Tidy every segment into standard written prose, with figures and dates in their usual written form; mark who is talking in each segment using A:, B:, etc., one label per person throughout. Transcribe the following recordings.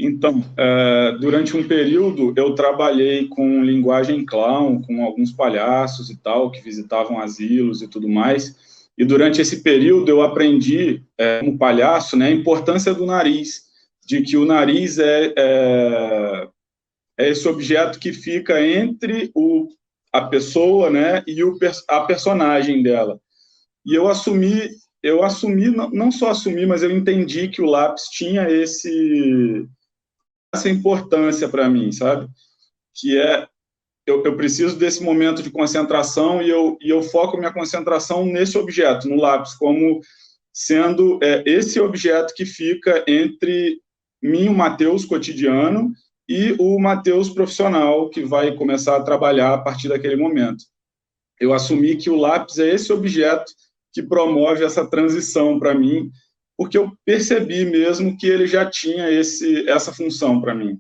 A: Então, durante um período, eu trabalhei com linguagem clown, com alguns palhaços e tal, que visitavam asilos e tudo mais. E durante esse período, eu aprendi, como palhaço, né, a importância do nariz, de que o nariz é esse objeto que fica entre a pessoa, né, e a personagem dela. E eu assumi, não só assumi, mas eu entendi que o lápis tinha essa importância para mim, sabe? Que eu preciso desse momento de concentração e eu foco minha concentração nesse objeto, no lápis, como sendo esse objeto que fica entre mim, o Matheus cotidiano, e o Matheus profissional, que vai começar a trabalhar a partir daquele momento. Eu assumi que o lápis é esse objeto que promove essa transição para mim, porque eu percebi mesmo que ele já tinha essa função para mim.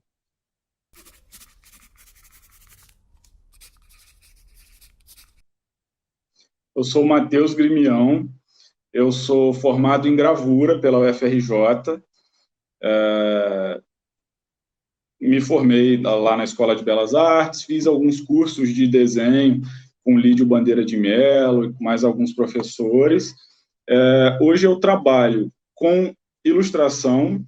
A: Eu sou o Matheus Grimião, eu sou formado em gravura pela UFRJ, me formei lá na Escola de Belas Artes, fiz alguns cursos de desenho com Lídio Bandeira de Mello e com mais alguns professores. Hoje eu trabalho com ilustração,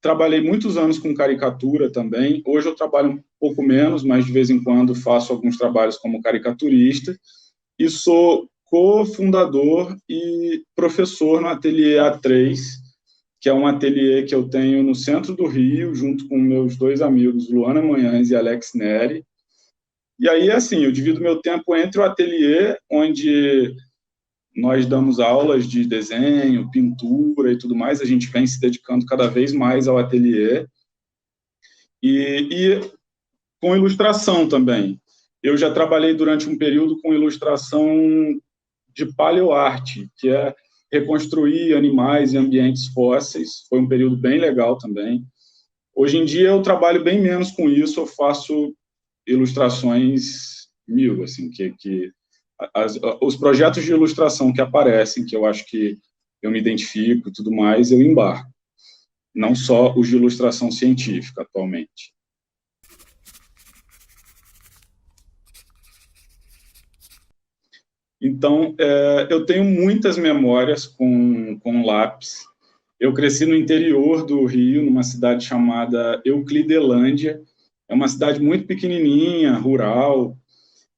A: trabalhei muitos anos com caricatura também. Hoje eu trabalho um pouco menos, mas de vez em quando faço alguns trabalhos como caricaturista. E sou cofundador e professor no Ateliê A3, que é um ateliê que eu tenho no centro do Rio, junto com meus dois amigos, Luana Manhães e Alex Neri. E aí, assim, eu divido meu tempo entre o ateliê, onde nós damos aulas de desenho, pintura e tudo mais, a gente vem se dedicando cada vez mais ao ateliê, e com ilustração também. Eu já trabalhei durante um período com ilustração de paleoarte, que é reconstruir animais em ambientes fósseis, foi um período bem legal também. Hoje em dia eu trabalho bem menos com isso, eu faço ilustrações mil, assim, os projetos de ilustração que aparecem, que eu acho que eu me identifico e tudo mais, eu embarco. Não só os de ilustração científica, atualmente. Então, eu tenho muitas memórias com lápis. Eu cresci no interior do Rio, numa cidade chamada Euclidelândia. É uma cidade muito pequenininha, rural.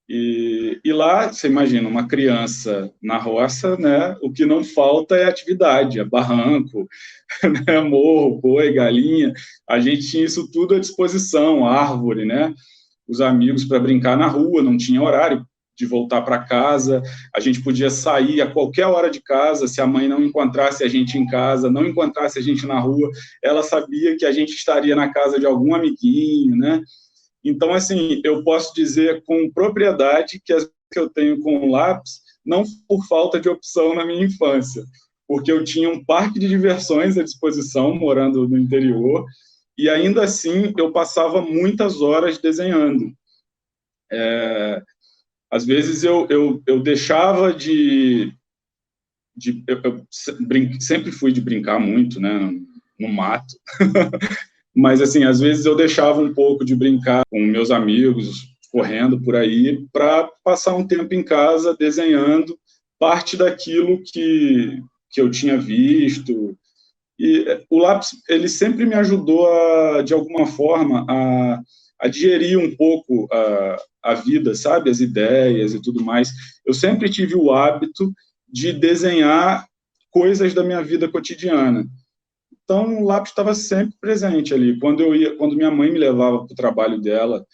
A: E lá, você imagina, uma criança na roça, né? O que não falta é atividade, é barranco, né, morro, boi, galinha. A gente tinha isso tudo à disposição, árvore, né? Os amigos para brincar na rua, não tinha horário de voltar para casa, a gente podia sair a qualquer hora de casa, se a mãe não encontrasse a gente em casa, não encontrasse a gente na rua, ela sabia que a gente estaria na casa de algum amiguinho, né? Então, assim, eu posso dizer com propriedade que as que eu tenho com o lápis não por falta de opção na minha infância, porque eu tinha um parque de diversões à disposição, morando no interior, e ainda assim eu passava muitas horas desenhando. Às vezes eu deixava eu sempre fui de brincar muito, né, no mato, mas assim, às vezes eu deixava um pouco de brincar com meus amigos, correndo por aí, para passar um tempo em casa desenhando parte daquilo que eu tinha visto. E o lápis, ele sempre me ajudou, de alguma forma, a digerir um pouco a vida, sabe? As ideias e tudo mais. Eu sempre tive o hábito de desenhar coisas da minha vida cotidiana. Então, o lápis estava sempre presente ali. Quando minha mãe me levava para o trabalho dela,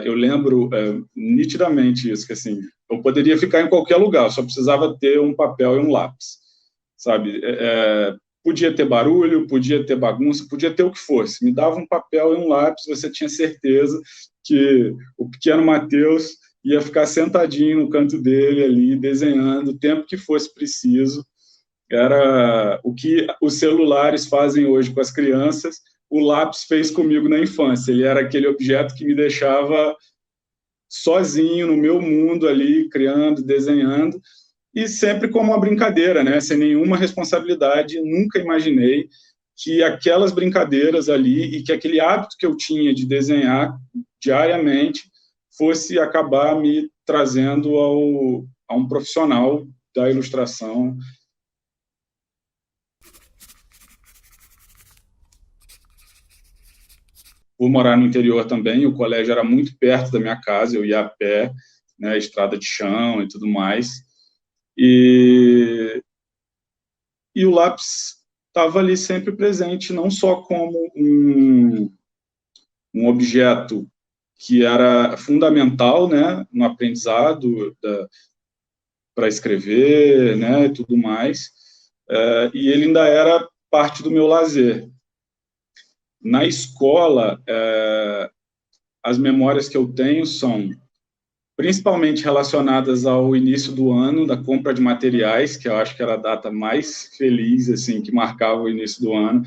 A: eu lembro nitidamente isso, que assim, eu poderia ficar em qualquer lugar, só precisava ter um papel e um lápis, sabe? Podia ter barulho, podia ter bagunça, podia ter o que fosse. Me dava um papel e um lápis, você tinha certeza que o pequeno Matheus ia ficar sentadinho no canto dele ali, desenhando o tempo que fosse preciso. Era o que os celulares fazem hoje com as crianças, o lápis fez comigo na infância. Ele era aquele objeto que me deixava sozinho no meu mundo ali, criando, desenhando, e sempre como uma brincadeira, né? Sem nenhuma responsabilidade. Nunca imaginei que aquelas brincadeiras ali e que aquele hábito que eu tinha de desenhar diariamente fosse acabar me trazendo a um profissional da ilustração. Por morar no interior também, o colégio era muito perto da minha casa, eu ia a pé, né, estrada de chão e tudo mais. E o lápis estava ali sempre presente, não só como um objeto que era fundamental, né, no aprendizado para escrever, né, e tudo mais, e ele ainda era parte do meu lazer. Na escola, as memórias que eu tenho são principalmente relacionadas ao início do ano, da compra de materiais, que eu acho que era a data mais feliz, assim, que marcava o início do ano,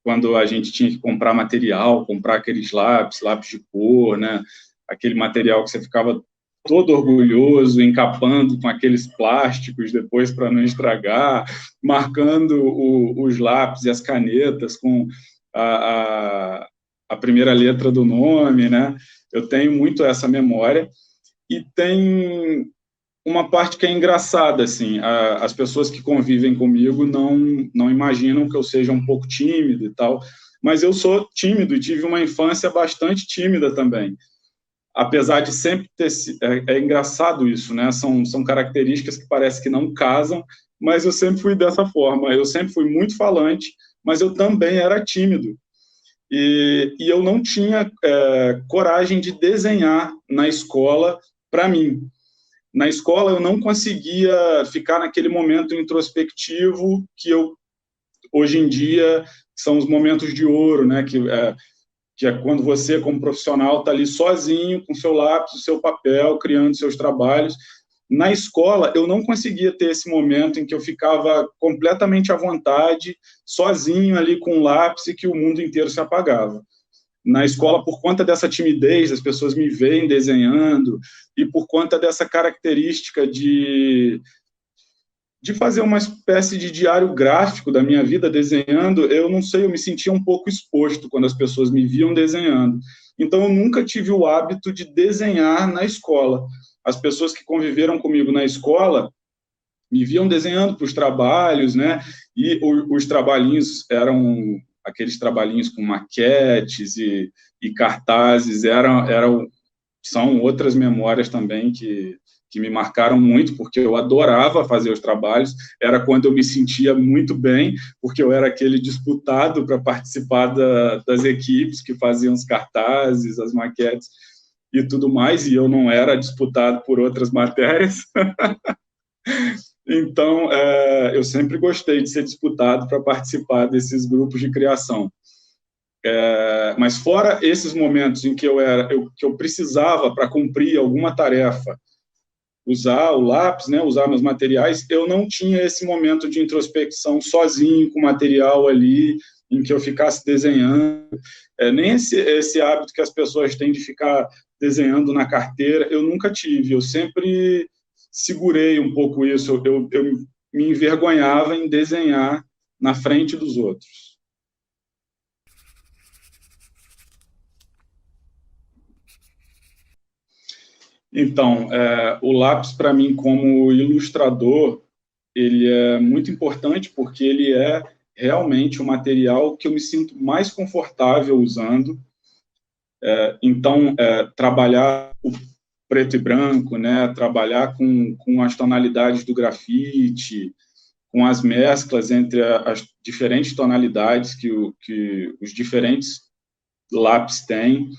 A: quando a gente tinha que comprar material, comprar aqueles lápis de cor, né? Aquele material que você ficava todo orgulhoso, encapando com aqueles plásticos depois para não estragar, marcando os lápis e as canetas com a primeira letra do nome, né? Eu tenho muito essa memória. E tem uma parte que é engraçada, assim, as pessoas que convivem comigo não imaginam que eu seja um pouco tímido e tal, mas eu sou tímido e tive uma infância bastante tímida também, apesar de sempre ter... É engraçado isso, né? São características que parece que não casam, mas eu sempre fui dessa forma, eu sempre fui muito falante, mas eu também era tímido. E eu não tinha coragem de desenhar na escola para mim. Na escola eu não conseguia ficar naquele momento introspectivo que eu, hoje em dia, são os momentos de ouro, né? Que é quando você, como profissional, está ali sozinho, com seu lápis, o seu papel, criando seus trabalhos. Na escola, eu não conseguia ter esse momento em que eu ficava completamente à vontade, sozinho ali com um lápis e que o mundo inteiro se apagava. Na escola, por conta dessa timidez, as pessoas me veem desenhando, e por conta dessa característica de fazer uma espécie de diário gráfico da minha vida desenhando, eu não sei, eu me sentia um pouco exposto quando as pessoas me viam desenhando. Então, eu nunca tive o hábito de desenhar na escola. As pessoas que conviveram comigo na escola me viam desenhando para os trabalhos, né? E os trabalhinhos eram aqueles trabalhinhos com maquetes e cartazes, são outras memórias também que me marcaram muito, porque eu adorava fazer os trabalhos, era quando eu me sentia muito bem, porque eu era aquele disputado para participar das equipes que faziam os cartazes, as maquetes e tudo mais, e eu não era disputado por outras matérias. Então, eu sempre gostei de ser disputado para participar desses grupos de criação. Mas fora esses momentos em que que eu precisava, para cumprir alguma tarefa, usar o lápis, né, usar meus materiais, eu não tinha esse momento de introspecção sozinho, com material ali, em que eu ficasse desenhando. Nem esse hábito que as pessoas têm de ficar desenhando na carteira, eu nunca tive. Eu sempre segurei um pouco isso. Eu me envergonhava em desenhar na frente dos outros. Então, o lápis, para mim, como ilustrador, ele é muito importante porque ele é realmente o material que eu me sinto mais confortável usando. Então, trabalhar o preto e branco, né, trabalhar com as tonalidades do grafite, com as mesclas entre as diferentes tonalidades que os diferentes lápis têm.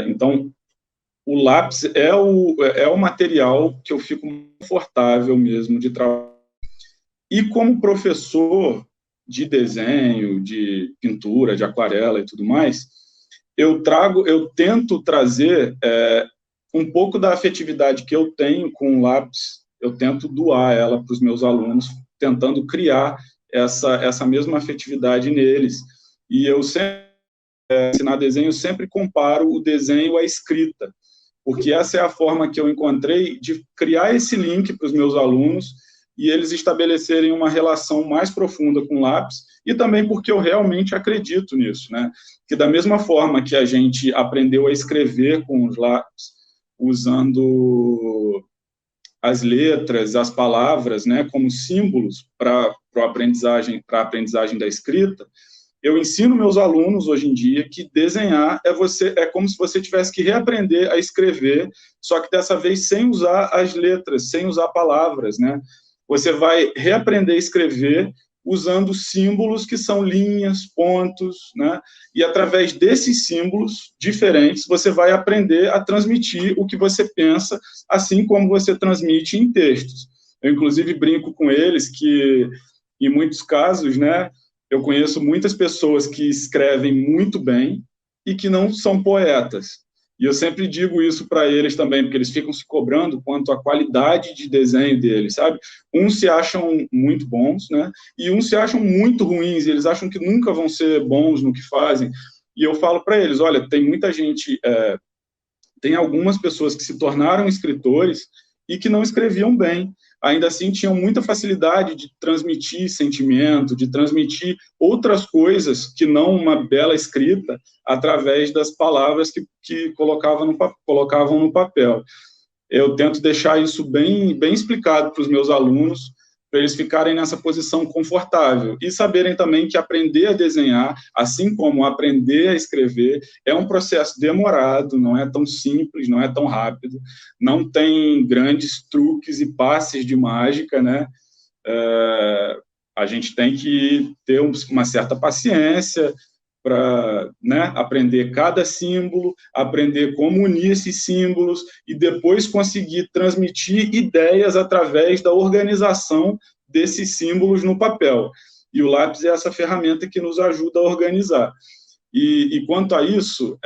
A: Então, o lápis é o material que eu fico confortável mesmo de trabalhar. E como professor de desenho, de pintura, de aquarela e tudo mais, eu tento trazer um pouco da afetividade que eu tenho com o lápis, eu tento doar ela para os meus alunos, tentando criar essa mesma afetividade neles. E eu sempre, ensinar desenho, eu sempre comparo o desenho à escrita, porque essa é a forma que eu encontrei de criar esse link para os meus alunos e eles estabelecerem uma relação mais profunda com o lápis, e também porque eu realmente acredito nisso, né? Que da mesma forma que a gente aprendeu a escrever com os lápis, usando as letras, as palavras, né, como símbolos para a aprendizagem da escrita, eu ensino meus alunos hoje em dia que desenhar é como se você tivesse que reaprender a escrever, só que dessa vez sem usar as letras, sem usar palavras, né? Você vai reaprender a escrever usando símbolos que são linhas, pontos, né? E através desses símbolos diferentes, você vai aprender a transmitir o que você pensa, assim como você transmite em textos. Eu, inclusive, brinco com eles que, em muitos casos, né, eu conheço muitas pessoas que escrevem muito bem e que não são poetas. E eu sempre digo isso para eles também, porque eles ficam se cobrando quanto à qualidade de desenho deles, sabe? Uns se acham muito bons, né? E uns se acham muito ruins, e eles acham que nunca vão ser bons no que fazem. E eu falo para eles, olha, tem muita gente, tem algumas pessoas que se tornaram escritores e que não escreviam bem. Ainda assim, tinham muita facilidade de transmitir sentimento, de transmitir outras coisas que não uma bela escrita, através das palavras que colocavam no papel. Eu tento deixar isso bem explicado para os meus alunos, para eles ficarem nessa posição confortável e saberem também que aprender a desenhar, assim como aprender a escrever, é um processo demorado, não é tão simples, não é tão rápido, não tem grandes truques e passes de mágica, né? A gente tem que ter uma certa paciência para, né, aprender cada símbolo, aprender como unir esses símbolos e depois conseguir transmitir ideias através da organização desses símbolos no papel. E o lápis é essa ferramenta que nos ajuda a organizar. E quanto a isso,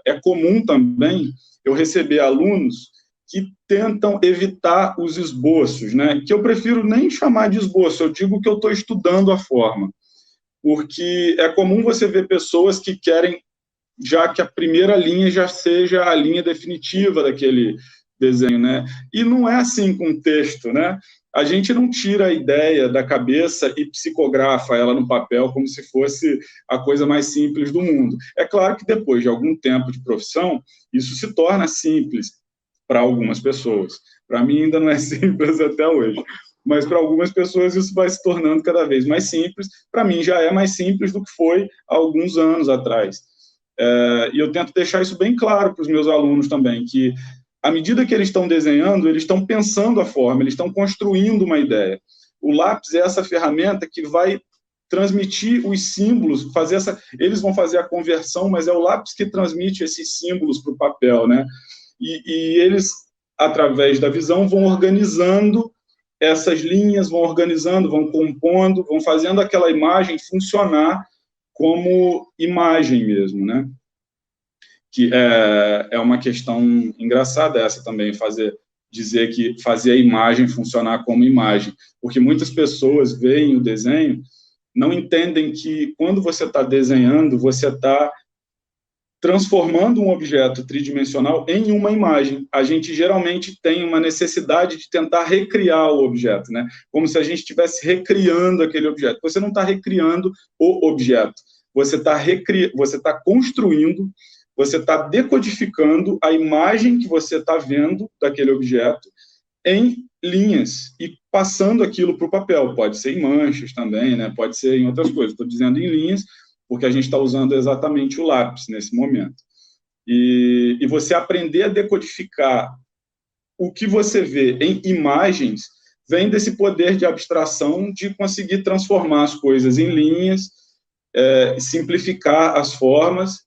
A: é comum também eu receber alunos que tentam evitar os esboços, né? Que eu prefiro nem chamar de esboço, eu digo que eu estou estudando a forma, porque é comum você ver pessoas que querem já que a primeira linha já seja a linha definitiva daquele desenho, né? E não é assim com o texto, né? A gente não tira a ideia da cabeça e psicografa ela no papel como se fosse a coisa mais simples do mundo. É claro que depois de algum tempo de profissão, isso se torna simples para algumas pessoas. Para mim ainda não é simples até hoje, mas para algumas pessoas isso vai se tornando cada vez mais simples. Para mim já é mais simples do que foi há alguns anos atrás. E eu tento deixar isso bem claro para os meus alunos também, que à medida que eles estão desenhando, eles estão pensando a forma, eles estão construindo uma ideia. O lápis é essa ferramenta que vai transmitir os símbolos, eles vão fazer a conversão, mas é o lápis que transmite esses símbolos para o papel, né? E eles, através da visão, vão organizando essas linhas, vão organizando, vão compondo, vão fazendo aquela imagem funcionar como imagem mesmo, né? Que é uma questão engraçada essa também, dizer que fazer a imagem funcionar como imagem, porque muitas pessoas veem o desenho, não entendem que quando você está desenhando, você está transformando um objeto tridimensional em uma imagem. A gente geralmente tem uma necessidade de tentar recriar o objeto, né? Como se a gente estivesse recriando aquele objeto. Você não está recriando o objeto, você está construindo, você está decodificando a imagem que você está vendo daquele objeto em linhas e passando aquilo para o papel. Pode ser em manchas também, né? Pode ser em outras coisas. Estou dizendo em linhas, porque a gente está usando exatamente o lápis nesse momento. E você aprender a decodificar o que você vê em imagens vem desse poder de abstração de conseguir transformar as coisas em linhas, simplificar as formas,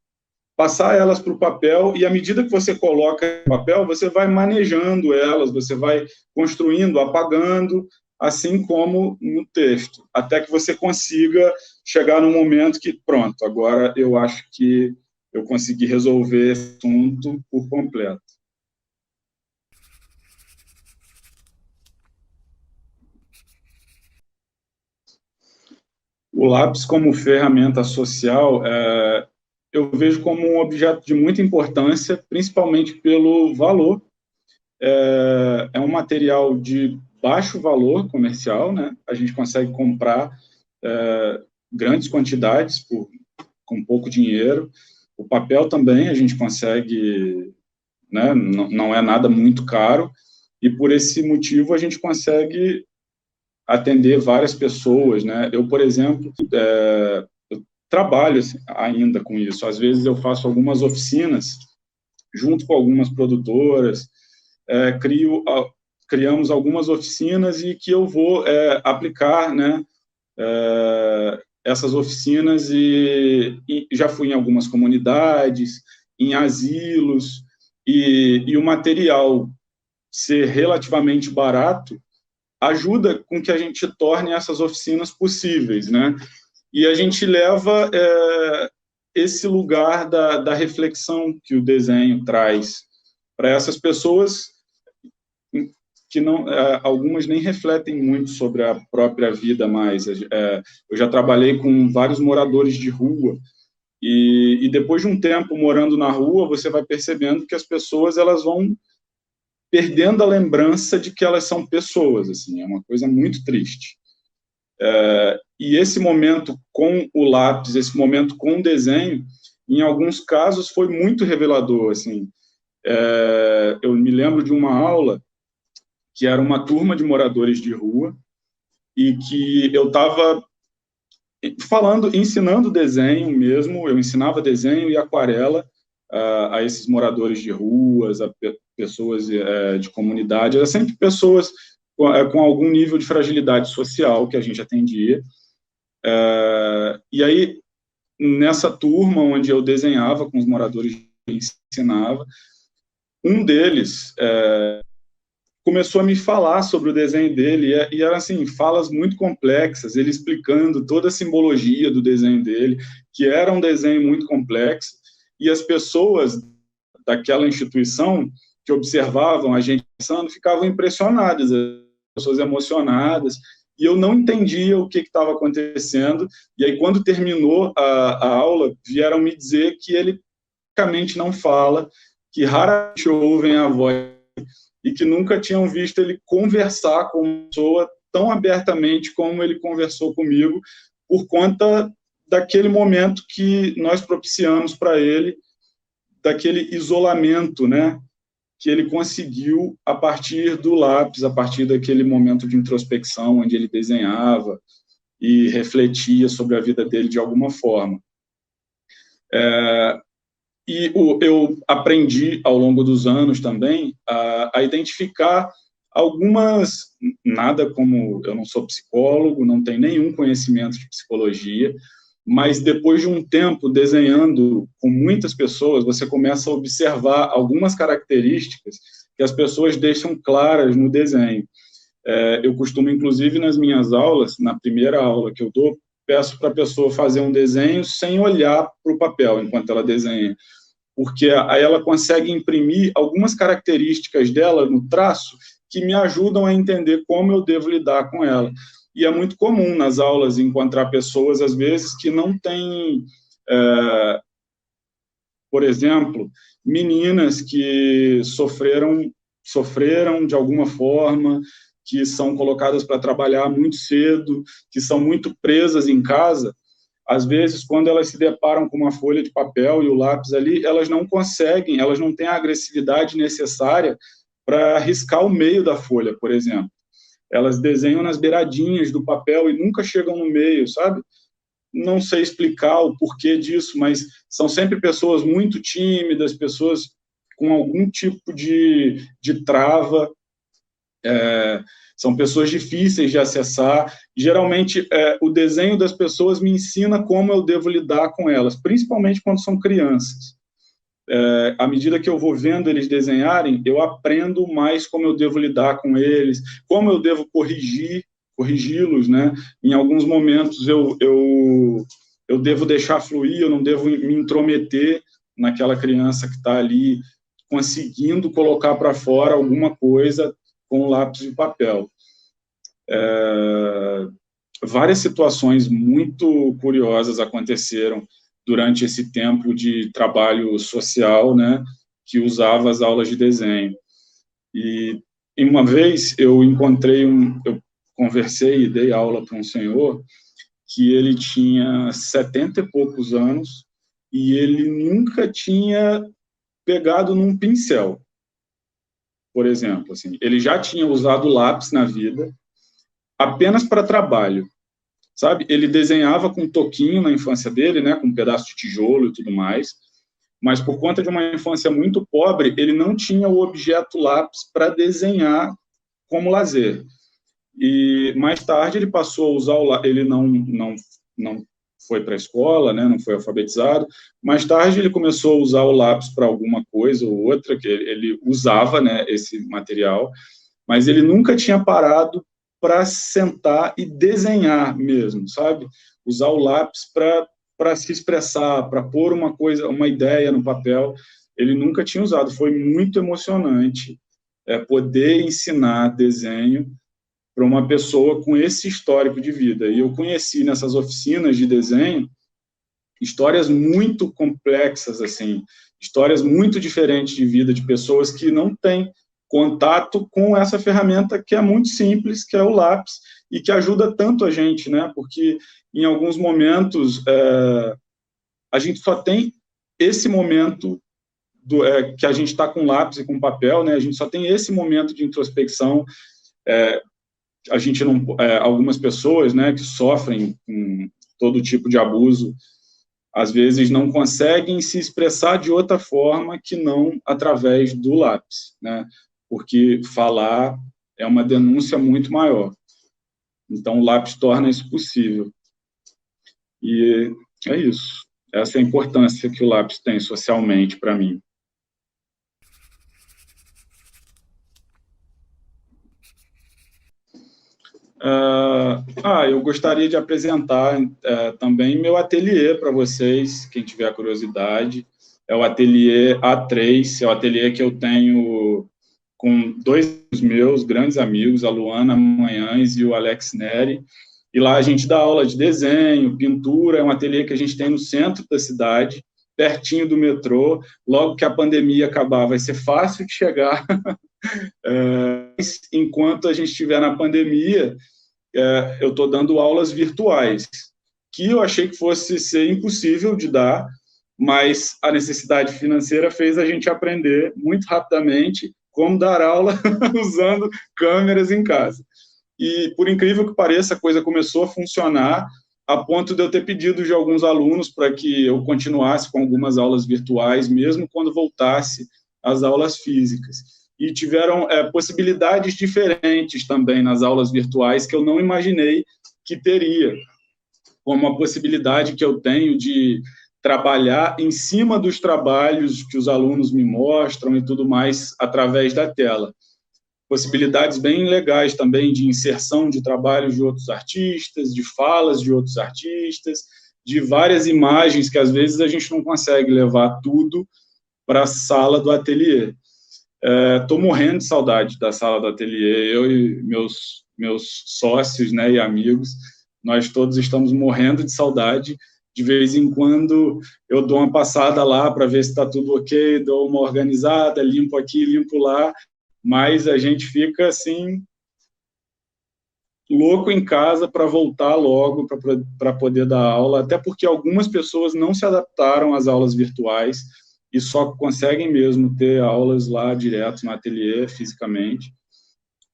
A: passar elas para o papel, e à medida que você coloca no papel, você vai manejando elas, você vai construindo, apagando, assim como no texto, até que você consiga chegar no momento que, pronto, agora eu acho que eu consegui resolver esse assunto por completo. O lápis como ferramenta social, eu vejo como um objeto de muita importância, principalmente pelo valor. É um material de baixo valor comercial, né? A gente consegue comprar grandes quantidades com pouco dinheiro. O papel também a gente consegue, né? Não é nada muito caro, e por esse motivo a gente consegue atender várias pessoas, né? Eu, por exemplo, eu trabalho assim, ainda com isso. Às vezes eu faço algumas oficinas junto com algumas produtoras, criamos algumas oficinas e que eu vou aplicar, né, essas oficinas e já fui em algumas comunidades, em asilos, e o material ser relativamente barato ajuda com que a gente torne essas oficinas possíveis, né? E a gente leva esse lugar da reflexão que o desenho traz para essas pessoas que não, algumas nem refletem muito sobre a própria vida mais. Eu já trabalhei com vários moradores de rua e depois de um tempo morando na rua, você vai percebendo que as pessoas elas vão perdendo a lembrança de que elas são pessoas, assim, é uma coisa muito triste. E esse momento com o lápis, esse momento com o desenho, em alguns casos foi muito revelador, assim. Eu me lembro de uma aula que era uma turma de moradores de rua e que eu estava ensinando desenho mesmo, eu ensinava desenho e aquarela a esses moradores de ruas, a pessoas de comunidade, eram sempre pessoas com algum nível de fragilidade social que a gente atendia. E aí, nessa turma onde eu desenhava com os moradores e ensinava, um deles começou a me falar sobre o desenho dele, e eram assim, falas muito complexas, ele explicando toda a simbologia do desenho dele, que era um desenho muito complexo, e as pessoas daquela instituição que observavam a gente pensando ficavam impressionadas, as pessoas emocionadas, e eu não entendia o que estava acontecendo, e aí quando terminou a aula, vieram me dizer que ele praticamente não fala, que raramente ouvem a voz, e que nunca tinham visto ele conversar com uma pessoa tão abertamente como ele conversou comigo, por conta daquele momento que nós propiciamos para ele, daquele isolamento, né, que ele conseguiu a partir do lápis, a partir daquele momento de introspecção, onde ele desenhava e refletia sobre a vida dele de alguma forma. E eu aprendi, ao longo dos anos também, a identificar algumas, nada como, eu não sou psicólogo, não tenho nenhum conhecimento de psicologia, mas depois de um tempo desenhando com muitas pessoas, você começa a observar algumas características que as pessoas deixam claras no desenho. Eu costumo, inclusive, nas minhas aulas, na primeira aula que eu dou, peço para a pessoa fazer um desenho sem olhar para o papel enquanto ela desenha, porque aí ela consegue imprimir algumas características dela no traço que me ajudam a entender como eu devo lidar com ela. E é muito comum nas aulas encontrar pessoas, às vezes, que não têm, por exemplo, meninas que sofreram de alguma forma, que são colocadas para trabalhar muito cedo, que são muito presas em casa. Às vezes, quando elas se deparam com uma folha de papel e o lápis ali, elas não conseguem, elas não têm a agressividade necessária para riscar o meio da folha, por exemplo. Elas desenham nas beiradinhas do papel e nunca chegam no meio, sabe? Não sei explicar o porquê disso, mas são sempre pessoas muito tímidas, pessoas com algum tipo de trava, são pessoas difíceis de acessar. Geralmente, o desenho das pessoas me ensina como eu devo lidar com elas, principalmente quando são crianças. À medida que eu vou vendo eles desenharem, eu aprendo mais como eu devo lidar com eles, como eu devo corrigi-los, né? Em alguns momentos eu devo deixar fluir, eu não devo me intrometer naquela criança que está ali conseguindo colocar para fora alguma coisa com lápis e papel. Várias situações muito curiosas aconteceram durante esse tempo de trabalho social, né, que usava as aulas de desenho. E uma vez eu encontrei eu conversei e dei aula para um senhor que ele tinha 70 e poucos anos e ele nunca tinha pegado num pincel, por exemplo, assim. Ele já tinha usado lápis na vida, apenas para trabalho, sabe? Ele desenhava com toquinho na infância dele, né, com um pedaço de tijolo e tudo mais, mas por conta de uma infância muito pobre, ele não tinha o objeto lápis para desenhar como lazer. E mais tarde ele passou a usar o lápis, ele não foi para a escola, né, não foi alfabetizado. Mais tarde ele começou a usar o lápis para alguma coisa ou outra, que ele usava, né, esse material, mas ele nunca tinha parado para sentar e desenhar mesmo, sabe? Usar o lápis para se expressar, para pôr uma coisa, uma ideia no papel. Ele nunca tinha usado. Foi muito emocionante poder ensinar desenho para uma pessoa com esse histórico de vida. E eu conheci nessas oficinas de desenho histórias muito complexas, assim, histórias muito diferentes de vida de pessoas que não têm contato com essa ferramenta que é muito simples, que é o lápis, e que ajuda tanto a gente, né? Porque em alguns momentos a gente só tem esse momento que a gente está com lápis e com papel, né? A gente só tem esse momento de introspecção. A gente não, algumas pessoas, né, que sofrem com todo tipo de abuso, às vezes não conseguem se expressar de outra forma que não através do lápis, né? Porque falar é uma denúncia muito maior. Então, o lápis torna isso possível. E é isso. Essa é a importância que o lápis tem socialmente para mim. Eu gostaria de apresentar também meu ateliê para vocês, quem tiver curiosidade. É o ateliê A3, é o ateliê que eu tenho com dois meus grandes amigos, a Luana Manhães e o Alex Neri, e lá a gente dá aula de desenho, pintura, é um ateliê que a gente tem no centro da cidade, pertinho do metrô. Logo que a pandemia acabar, vai ser fácil de chegar. Enquanto a gente estiver na pandemia, eu estou dando aulas virtuais, que eu achei que fosse ser impossível de dar, mas a necessidade financeira fez a gente aprender muito rapidamente como dar aula usando câmeras em casa. E, por incrível que pareça, a coisa começou a funcionar a ponto de eu ter pedido de alguns alunos para que eu continuasse com algumas aulas virtuais, mesmo quando voltasse às aulas físicas. E tiveram possibilidades diferentes também nas aulas virtuais que eu não imaginei que teria, como a possibilidade que eu tenho de trabalhar em cima dos trabalhos que os alunos me mostram e tudo mais através da tela. Possibilidades bem legais também de inserção de trabalhos de outros artistas, de falas de outros artistas, de várias imagens que às vezes a gente não consegue levar tudo para a sala do ateliê. Estou morrendo de saudade da sala do ateliê, eu e meus sócios, né, e amigos, nós todos estamos morrendo de saudade. De vez em quando eu dou uma passada lá para ver se está tudo ok, dou uma organizada, limpo aqui, limpo lá, mas a gente fica assim louco em casa para voltar logo para poder dar aula, até porque algumas pessoas não se adaptaram às aulas virtuais e só conseguem mesmo ter aulas lá direto no ateliê, fisicamente.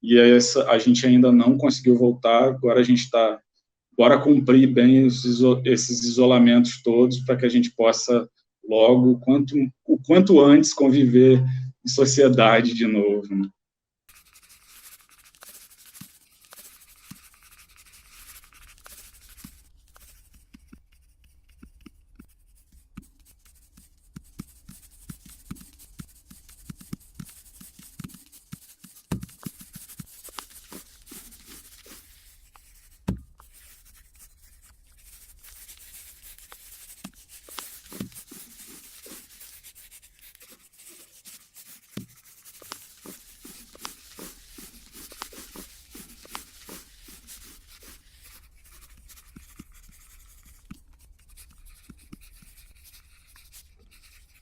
A: E a gente ainda não conseguiu voltar, agora a gente está, bora cumprir bem esses isolamentos todos para que a gente possa logo, o quanto antes, conviver em sociedade de novo, né?